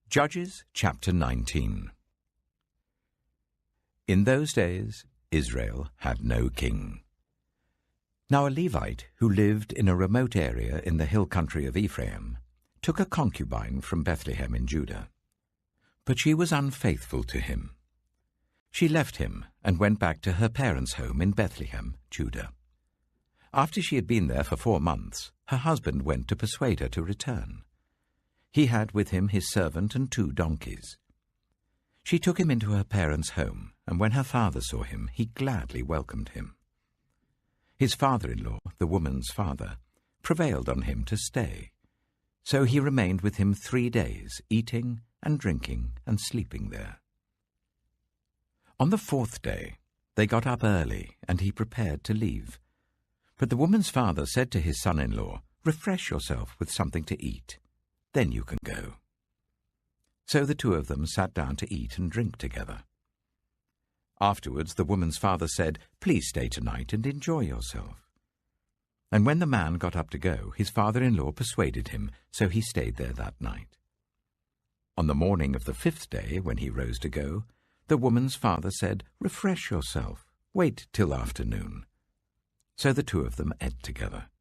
Judges chapter 19. In those days Israel had no king. Now a Levite who lived in a remote area in the hill country of Ephraim took a concubine from Bethlehem in Judah. But she was unfaithful to him. She left him and went back to her parents' home in Bethlehem, Judah. After she had been there for 4 months, her husband went to persuade her to return. He had with him his servant and 2 donkeys. She took him into her parents' home, and when her father saw him, he gladly welcomed him. His father-in-law, the woman's father, prevailed on him to stay. So he remained with him 3 days, eating and drinking and sleeping there. On the 4th day, they got up early, and he prepared to leave. But the woman's father said to his son-in-law, "Refresh yourself with something to eat. Then you can go." So the 2 of them sat down to eat and drink together. Afterwards the woman's father said, "Please stay tonight and enjoy yourself." And when the man got up to go, his father-in-law persuaded him, so he stayed there that night. On the morning of the 5th day, when he rose to go, the woman's father said, "Refresh yourself. Wait till afternoon." So the 2 of them ate together.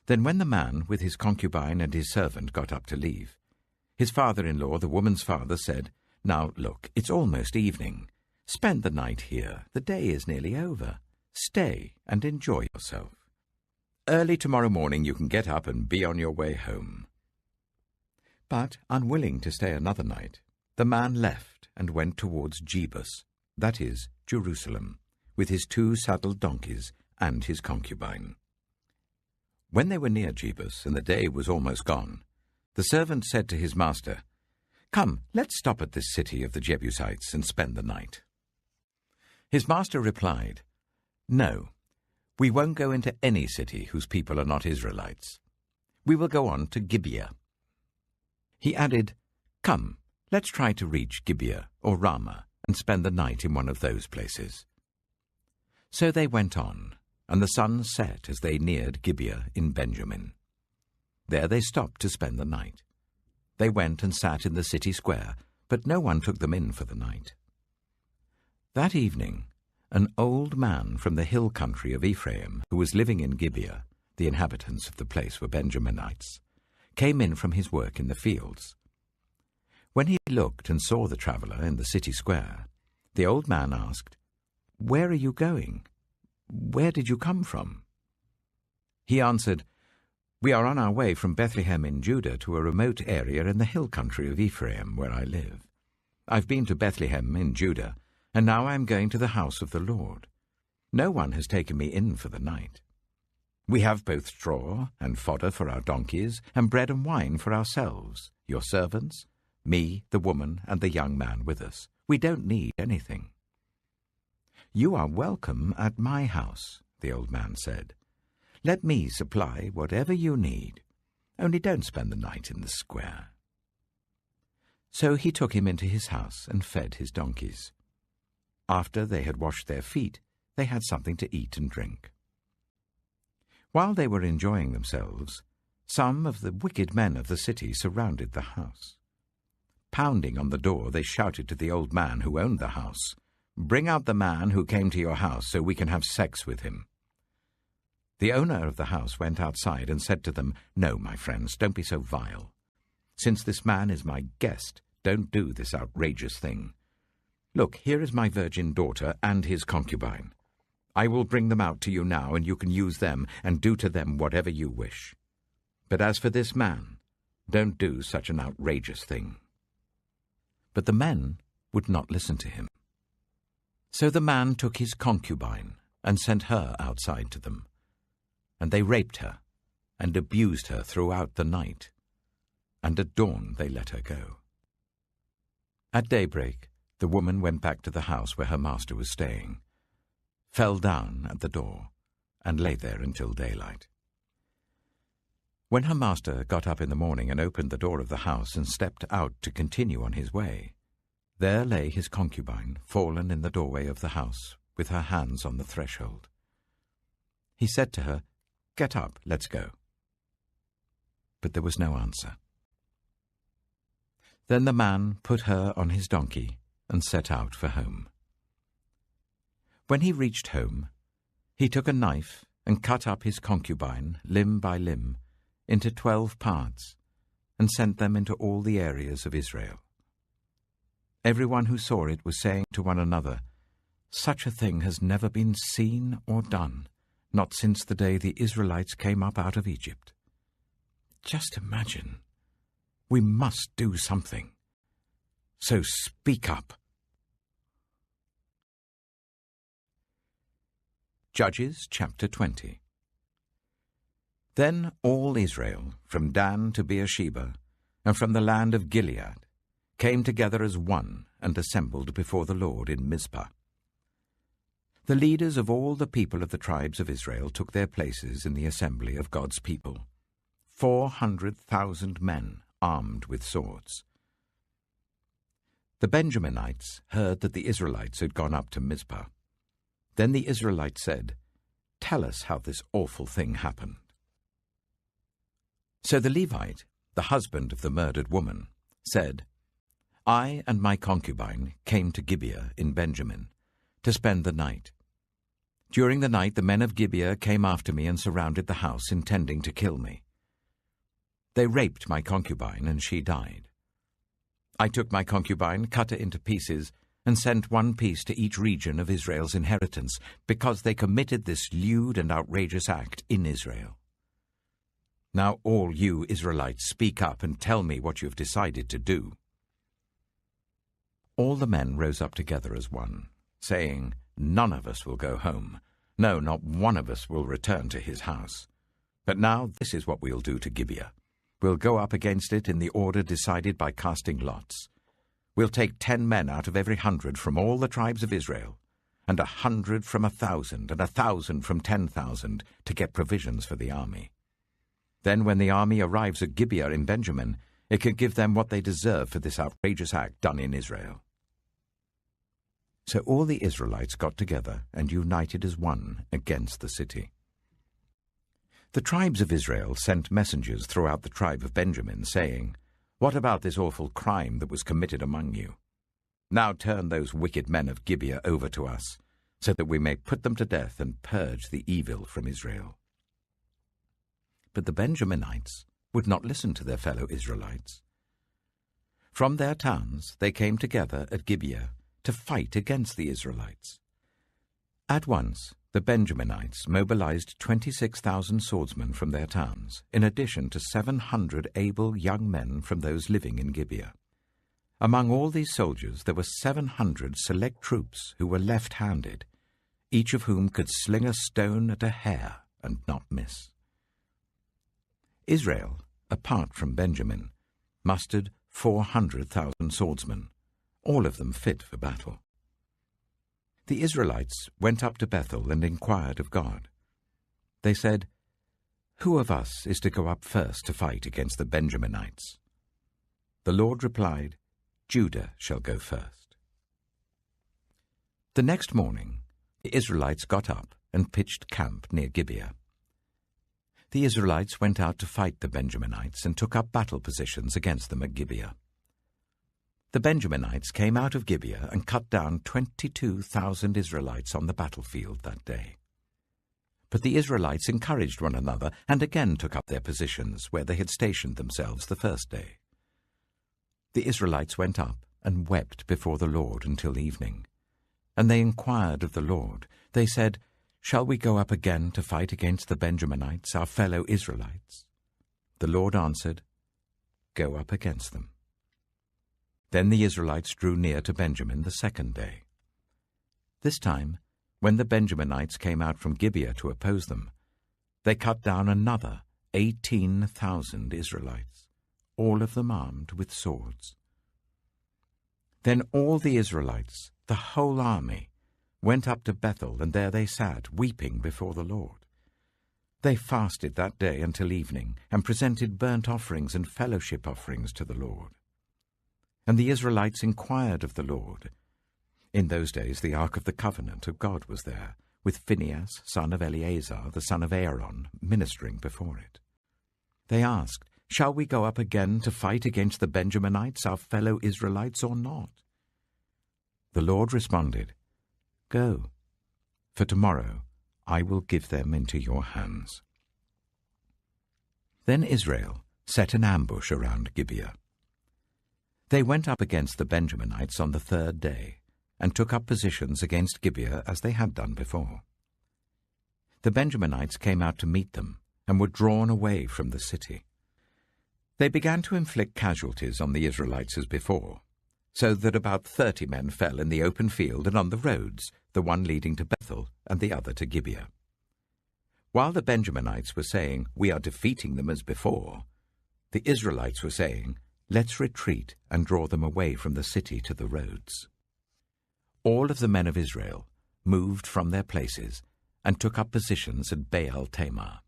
Then when the man with his concubine and his servant got up to leave, his father-in-law, the woman's father, said, "Now look, it's almost evening. Spend the night here. The day is nearly over. Stay and enjoy yourself. Early tomorrow morning you can get up and be on your way home." But, unwilling to stay another night, the man left and went towards Jebus, that is, Jerusalem, with his 2 saddled donkeys and his concubine. When they were near Jebus and the day was almost gone, the servant said to his master, "Come, let's stop at this city of the Jebusites and spend the night." His master replied, "No, we won't go into any city whose people are not Israelites. We will go on to Gibeah." He added, "Come, let's try to reach Gibeah or Ramah and spend the night in one of those places." So they went on, and the sun set as they neared Gibeah in Benjamin. There they stopped to spend the night. They went and sat in the city square, but no one took them in for the night. That evening, an old man from the hill country of Ephraim, who was living in Gibeah, the inhabitants of the place were Benjaminites, came in from his work in the fields. When he looked and saw the traveller in the city square, the old man asked, "Where are you going? Where did you come from?" He answered, "We are on our way from Bethlehem in Judah to a remote area in the hill country of Ephraim, where I live. I've been to Bethlehem in Judah, and now I am going to the house of the Lord. No one has taken me in for the night. We have both straw and fodder for our donkeys, and bread and wine for ourselves, your servants, me, the woman, and the young man with us. We don't need anything." "You are welcome at my house," the old man said. "Let me supply whatever you need. Only don't spend the night in the square." So he took him into his house and fed his donkeys. After they had washed their feet, they had something to eat and drink. While they were enjoying themselves, some of the wicked men of the city surrounded the house. Pounding on the door, they shouted to the old man who owned the house, "Bring out the man who came to your house so we can have sex with him." The owner of the house went outside and said to them, "No, my friends, don't be so vile. Since this man is my guest, don't do this outrageous thing. Look, here is my virgin daughter and his concubine. I will bring them out to you now, and you can use them and do to them whatever you wish. But as for this man, don't do such an outrageous thing." But the men would not listen to him. So the man took his concubine and sent her outside to them. And they raped her and abused her throughout the night. And at dawn they let her go. At daybreak, the woman went back to the house where her master was staying, fell down at the door, and lay there until daylight. When her master got up in the morning and opened the door of the house and stepped out to continue on his way, there lay his concubine, fallen in the doorway of the house, with her hands on the threshold. He said to her, "Get up, let's go." But there was no answer. Then the man put her on his donkey and set out for home. When he reached home, he took a knife and cut up his concubine, limb by limb, into 12 parts, and sent them into all the areas of Israel. Everyone who saw it was saying to one another, "Such a thing has never been seen or done, not since the day the Israelites came up out of Egypt." Just imagine. We must do something. So speak up. Judges chapter 20. Then all Israel, from Dan to Beersheba, and from the land of Gilead, came together as one and assembled before the Lord in Mizpah. The leaders of all the people of the tribes of Israel took their places in the assembly of God's people, 400,000 men armed with swords. The Benjaminites heard that the Israelites had gone up to Mizpah. Then the Israelites said, "Tell us how this awful thing happened." So the Levite, the husband of the murdered woman, said, "I and my concubine came to Gibeah in Benjamin to spend the night. During the night the men of Gibeah came after me and surrounded the house, intending to kill me. They raped my concubine, and she died. I took my concubine, cut her into pieces, and sent one piece to each region of Israel's inheritance, because they committed this lewd and outrageous act in Israel. Now all you Israelites, speak up and tell me what you have decided to do." All the men rose up together as one, saying, "None of us will go home. No, not one of us will return to his house. But now this is what we'll do to Gibeah. We'll go up against it in the order decided by casting lots. We'll take 10 men out of every 100 from all the tribes of Israel, and 100 from 1,000, and 1,000 from 10,000, to get provisions for the army. Then when the army arrives at Gibeah in Benjamin, it can give them what they deserve for this outrageous act done in Israel." So all the Israelites got together and united as one against the city. The tribes of Israel sent messengers throughout the tribe of Benjamin, saying, "What about this awful crime that was committed among you? Now turn those wicked men of Gibeah over to us, so that we may put them to death and purge the evil from Israel." But the Benjaminites would not listen to their fellow Israelites. From their towns they came together at Gibeah to fight against the Israelites. At once the Benjaminites mobilized 26,000 swordsmen from their towns, in addition to 700 able young men from those living in Gibeah. Among all these soldiers there were 700 select troops who were left-handed, each of whom could sling a stone at a hare and not miss. Israel, apart from Benjamin, mustered 400,000 swordsmen, all of them fit for battle. The Israelites went up to Bethel and inquired of God. They said, "Who of us is to go up first to fight against the Benjaminites?" The Lord replied, "Judah shall go first." The next morning, the Israelites got up and pitched camp near Gibeah. The Israelites went out to fight the Benjaminites and took up battle positions against them at Gibeah. The Benjaminites came out of Gibeah and cut down 22,000 Israelites on the battlefield that day. But the Israelites encouraged one another and again took up their positions where they had stationed themselves the first day. The Israelites went up and wept before the Lord until evening. And they inquired of the Lord. They said, "Shall we go up again to fight against the Benjaminites, our fellow Israelites?" The Lord answered, "Go up against them." Then the Israelites drew near to Benjamin the second day. This time, when the Benjaminites came out from Gibeah to oppose them, they cut down another 18,000 Israelites, all of them armed with swords. Then all the Israelites, the whole army, went up to Bethel, and there they sat, weeping before the Lord. They fasted that day until evening, and presented burnt offerings and fellowship offerings to the Lord. And the Israelites inquired of the Lord. In those days the ark of the covenant of God was there, with Phinehas, son of Eleazar, the son of Aaron, ministering before it. They asked, Shall we go up again to fight against the Benjaminites, our fellow Israelites, or not?" The Lord responded, "Go, for tomorrow I will give them into your hands." Then Israel set an ambush around Gibeah. They went up against the Benjaminites on the third day, and took up positions against Gibeah as they had done before. The Benjaminites came out to meet them, and were drawn away from the city. They began to inflict casualties on the Israelites as before, so that about 30 men fell in the open field and on the roads, the one leading to Bethel and the other to Gibeah. While the Benjaminites were saying, "We are defeating them as before," the Israelites were saying, "Let's retreat and draw them away from the city to the roads." All of the men of Israel moved from their places and took up positions at Baal Tamar,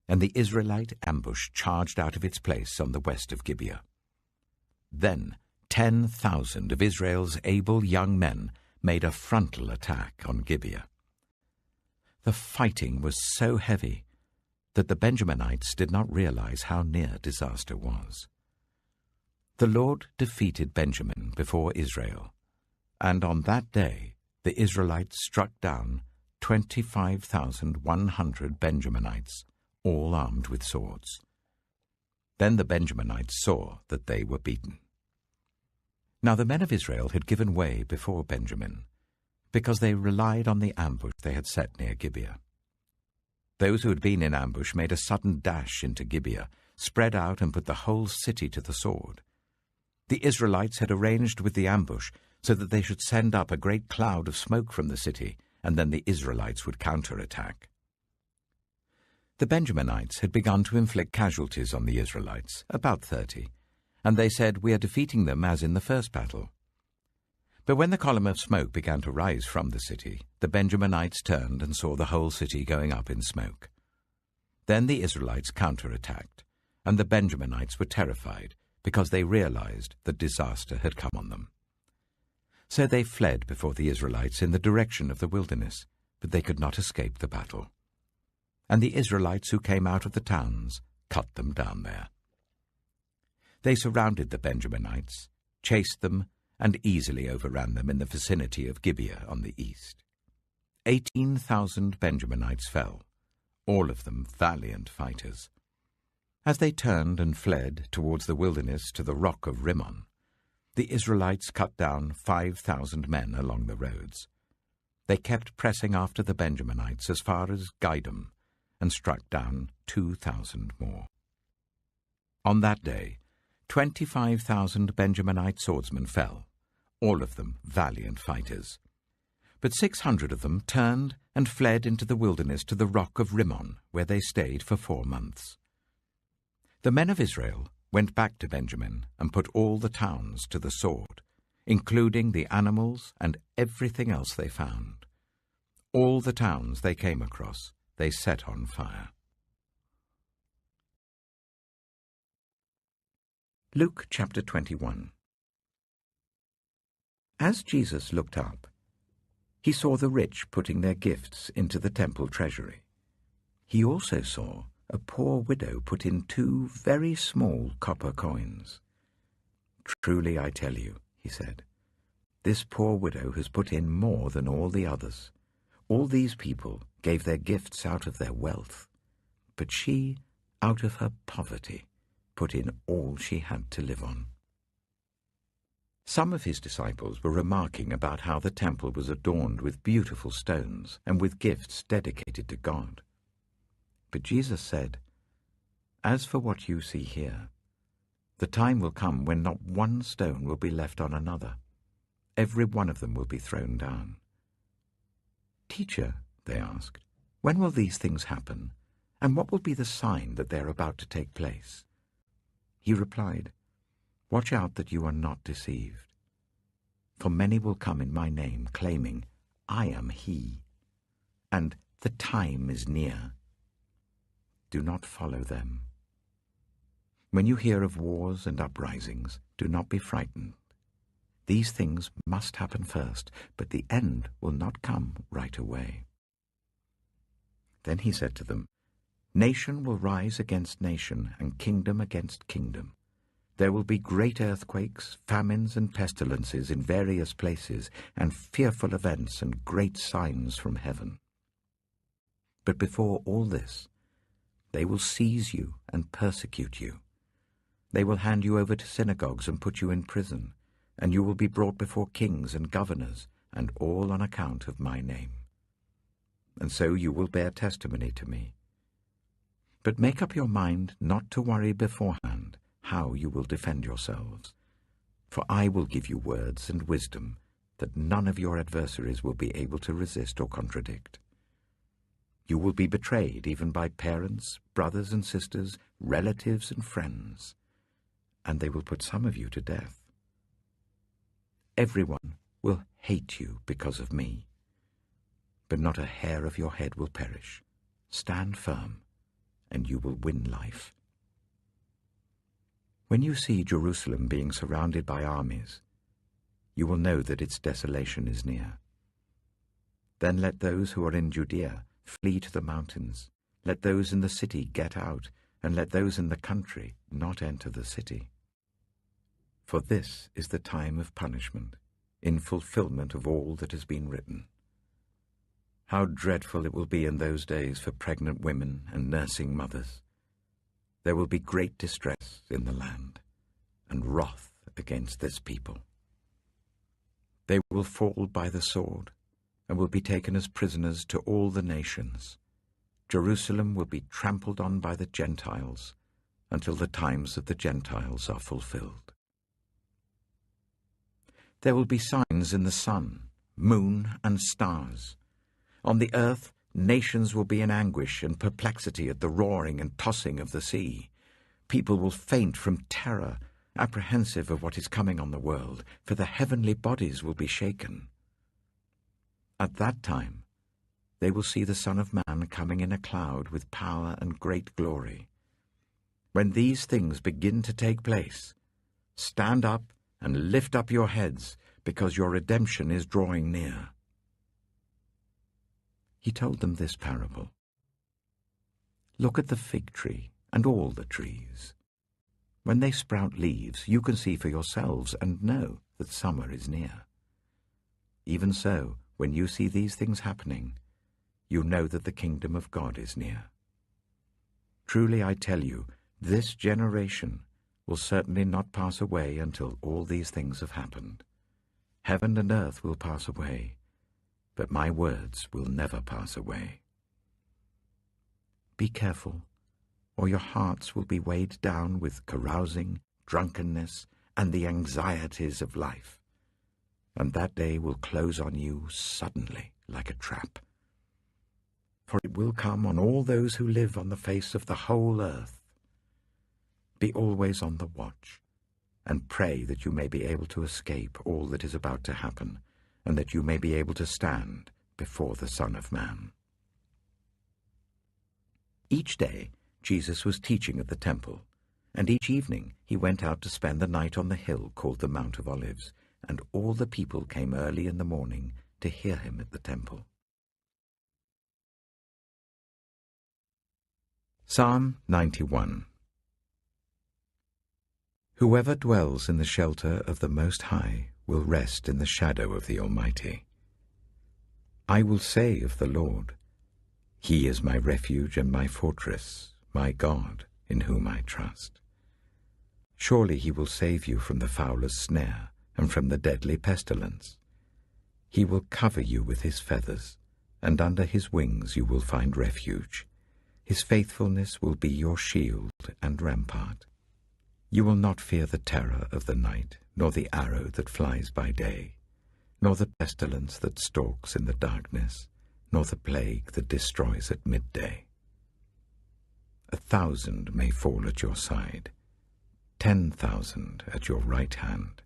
and the Israelite ambush charged out of its place on the west of Gibeah. Then 10,000 of Israel's able young men made a frontal attack on Gibeah. The fighting was so heavy that the Benjaminites did not realize how near disaster was. The Lord defeated Benjamin before Israel, and on that day the Israelites struck down 25,100 Benjaminites, all armed with swords. Then the Benjaminites saw that they were beaten. Now the men of Israel had given way before Benjamin, because they relied on the ambush they had set near Gibeah. Those who had been in ambush made a sudden dash into Gibeah, spread out and put the whole city to the sword. The Israelites had arranged with the ambush so that they should send up a great cloud of smoke from the city, and then the Israelites would counterattack. The Benjaminites had begun to inflict casualties on the Israelites, about 30, and they said, "We are defeating them as in the first battle." But when the column of smoke began to rise from the city, the Benjaminites turned and saw the whole city going up in smoke. Then the Israelites counterattacked, and the Benjaminites were terrified because they realized that disaster had come on them. So they fled before the Israelites in the direction of the wilderness, but they could not escape the battle. And the Israelites who came out of the towns cut them down there. They surrounded the Benjaminites, chased them, and easily overran them in the vicinity of Gibeah on the east. 18,000 Benjaminites fell, all of them valiant fighters. As they turned and fled towards the wilderness to the rock of Rimmon, the Israelites cut down 5,000 men along the roads. They kept pressing after the Benjaminites as far as Gidom, and struck down 2,000 more. On that day, 25,000 Benjaminite swordsmen fell, all of them valiant fighters. But 600 of them turned and fled into the wilderness to the rock of Rimmon, where they stayed for 4 months. The men of Israel went back to Benjamin and put all the towns to the sword, including the animals and everything else they found. All the towns they came across they set on fire. Luke chapter 21. As Jesus looked up, he saw the rich putting their gifts into the temple treasury. He also saw a poor widow put in 2 very small copper coins. "Truly I tell you," he said, "this poor widow has put in more than all the others. All these people gave their gifts out of their wealth, but she, out of her poverty, put in all she had to live on." Some of his disciples were remarking about how the temple was adorned with beautiful stones and with gifts dedicated to God. But Jesus said, "As for what you see here, the time will come when not one stone will be left on another. Every one of them will be thrown down." "Teacher," they asked, "when will these things happen, and what will be the sign that they are about to take place?" He replied, "Watch out that you are not deceived. For many will come in my name, claiming, 'I am he,' and 'the time is near.' Do not follow them. When you hear of wars and uprisings, do not be frightened. These things must happen first, but the end will not come right away." Then he said to them, Nation will rise against nation, and kingdom against kingdom. There will be great earthquakes, famines, and pestilences in various places, and fearful events and great signs from heaven. But before all this, they will seize you and persecute you. They will hand you over to synagogues and put you in prison, and you will be brought before kings and governors, and all on account of my name. And so you will bear testimony to me. But make up your mind not to worry beforehand how you will defend yourselves. For I will give you words and wisdom that none of your adversaries will be able to resist or contradict. You will be betrayed even by parents, brothers and sisters, relatives and friends, and they will put some of you to death. Everyone will hate you because of me, but not a hair of your head will perish. Stand firm, and you will win life. When you see Jerusalem being surrounded by armies, you will know that its desolation is near. Then let those who are in Judea flee to the mountains. Let those in the city get out, and let those in the country not enter the city. For this is the time of punishment, in fulfillment of all that has been written. How dreadful it will be in those days for pregnant women and nursing mothers. There will be great distress in the land, and wrath against this people. They will fall by the sword, and will be taken as prisoners to all the nations. Jerusalem will be trampled on by the Gentiles, until the times of the Gentiles are fulfilled. There will be signs in the sun, moon, and stars. On the earth, nations will be in anguish and perplexity at the roaring and tossing of the sea. People will faint from terror, apprehensive of what is coming on the world, for the heavenly bodies will be shaken. At that time, they will see the Son of Man coming in a cloud with power and great glory. When these things begin to take place, stand up and lift up your heads, because your redemption is drawing near. He told them this parable. Look at the fig tree and all the trees. When they sprout leaves, you can see for yourselves and know that summer is near. Even so, when you see these things happening, you know that the kingdom of God is near. Truly I tell you, this generation will certainly not pass away until all these things have happened. Heaven and earth will pass away, but my words will never pass away. Be careful, or your hearts will be weighed down with carousing, drunkenness, and the anxieties of life, and that day will close on you suddenly like a trap. For it will come on all those who live on the face of the whole earth. Be always on the watch, and pray that you may be able to escape all that is about to happen, and that you may be able to stand before the Son of Man. Each day Jesus was teaching at the temple, and each evening he went out to spend the night on the hill called the Mount of Olives, and all the people came early in the morning to hear him at the temple. Psalm 91. Whoever dwells in the shelter of the Most High will rest in the shadow of the Almighty. I will say of the Lord, He is my refuge and my fortress, my God, in whom I trust. Surely he will save you from the fowler's snare and from the deadly pestilence. He will cover you with his feathers, and under his wings you will find refuge. His faithfulness will be your shield and rampart. You will not fear the terror of the night, nor the arrow that flies by day, nor the pestilence that stalks in the darkness, nor the plague that destroys at midday. 1,000 may fall at your side, 10,000 at your right hand,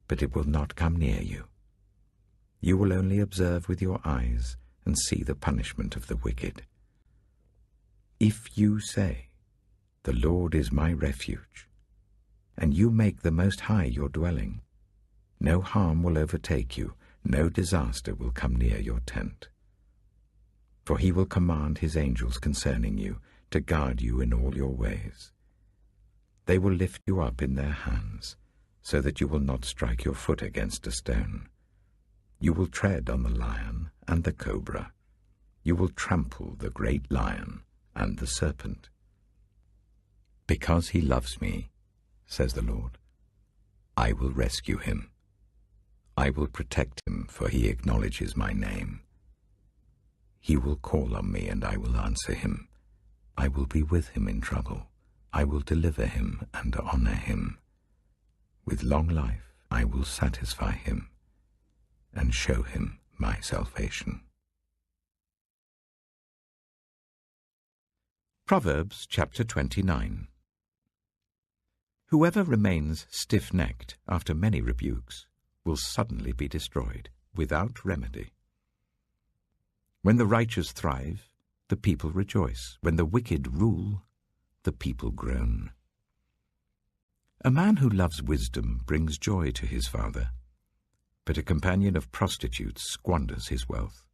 but it will not come near you. You will only observe with your eyes and see the punishment of the wicked. If you say, "The Lord is my refuge," and you make the Most High your dwelling, no harm will overtake you, no disaster will come near your tent. For he will command his angels concerning you, to guard you in all your ways. They will lift you up in their hands, so that you will not strike your foot against a stone. You will tread on the lion and the cobra. You will trample the great lion and the serpent. Because he loves me, says the Lord, I will rescue him. I will protect him, for he acknowledges my name. He will call on me, and I will answer him. I will be with him in trouble. I will deliver him and honor him. With long life I will satisfy him and show him my salvation. Proverbs chapter 29. Whoever remains stiff-necked after many rebukes will suddenly be destroyed without remedy. When the righteous thrive, the people rejoice. When the wicked rule, the people groan. A man who loves wisdom brings joy to his father, but a companion of prostitutes squanders his wealth.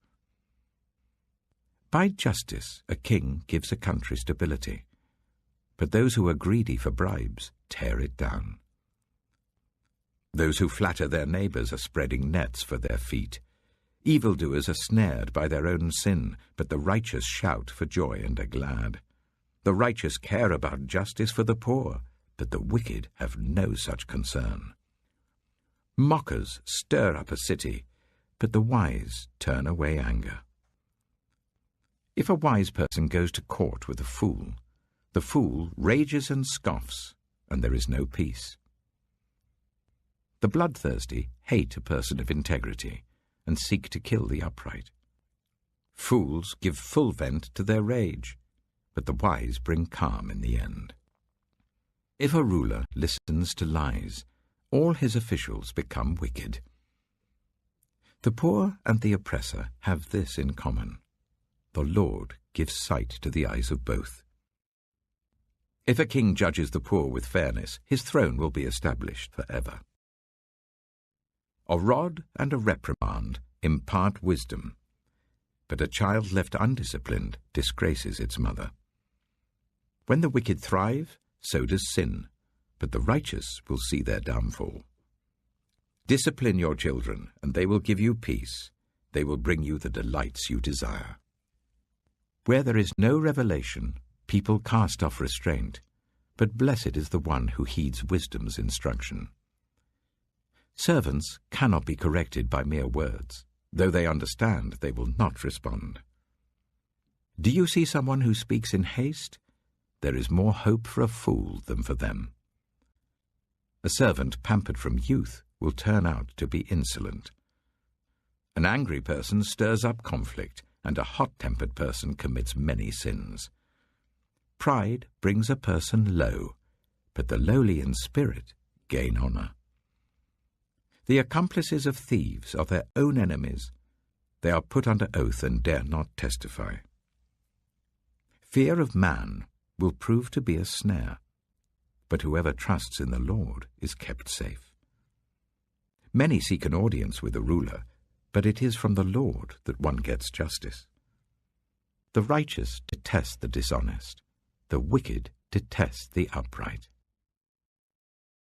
By justice, a king gives a country stability, but those who are greedy for bribes tear it down. Those who flatter their neighbors are spreading nets for their feet. Evildoers are snared by their own sin, but the righteous shout for joy and are glad. The righteous care about justice for the poor, but the wicked have no such concern. Mockers stir up a city, but the wise turn away anger. If a wise person goes to court with a fool, the fool rages and scoffs, and there is no peace. The bloodthirsty hate a person of integrity and seek to kill the upright. Fools give full vent to their rage, but the wise bring calm in the end. If a ruler listens to lies, all his officials become wicked. The poor and the oppressor have this in common: the Lord gives sight to the eyes of both. If a king judges the poor with fairness, his throne will be established forever. A rod and a reprimand impart wisdom, but a child left undisciplined disgraces its mother. When the wicked thrive, so does sin, but the righteous will see their downfall. Discipline your children, and they will give you peace. They will bring you the delights you desire. Where there is no revelation, people cast off restraint, but blessed is the one who heeds wisdom's instruction. Servants cannot be corrected by mere words. Though they understand, they will not respond. Do you see someone who speaks in haste? There is more hope for a fool than for them. A servant pampered from youth will turn out to be insolent. An angry person stirs up conflict, and a hot-tempered person commits many sins. Pride brings a person low, but the lowly in spirit gain honor. The accomplices of thieves are their own enemies. They are put under oath and dare not testify. Fear of man will prove to be a snare, but whoever trusts in the Lord is kept safe. Many seek an audience with a ruler, but it is from the Lord that one gets justice. The righteous detest the dishonest. The wicked detest the upright.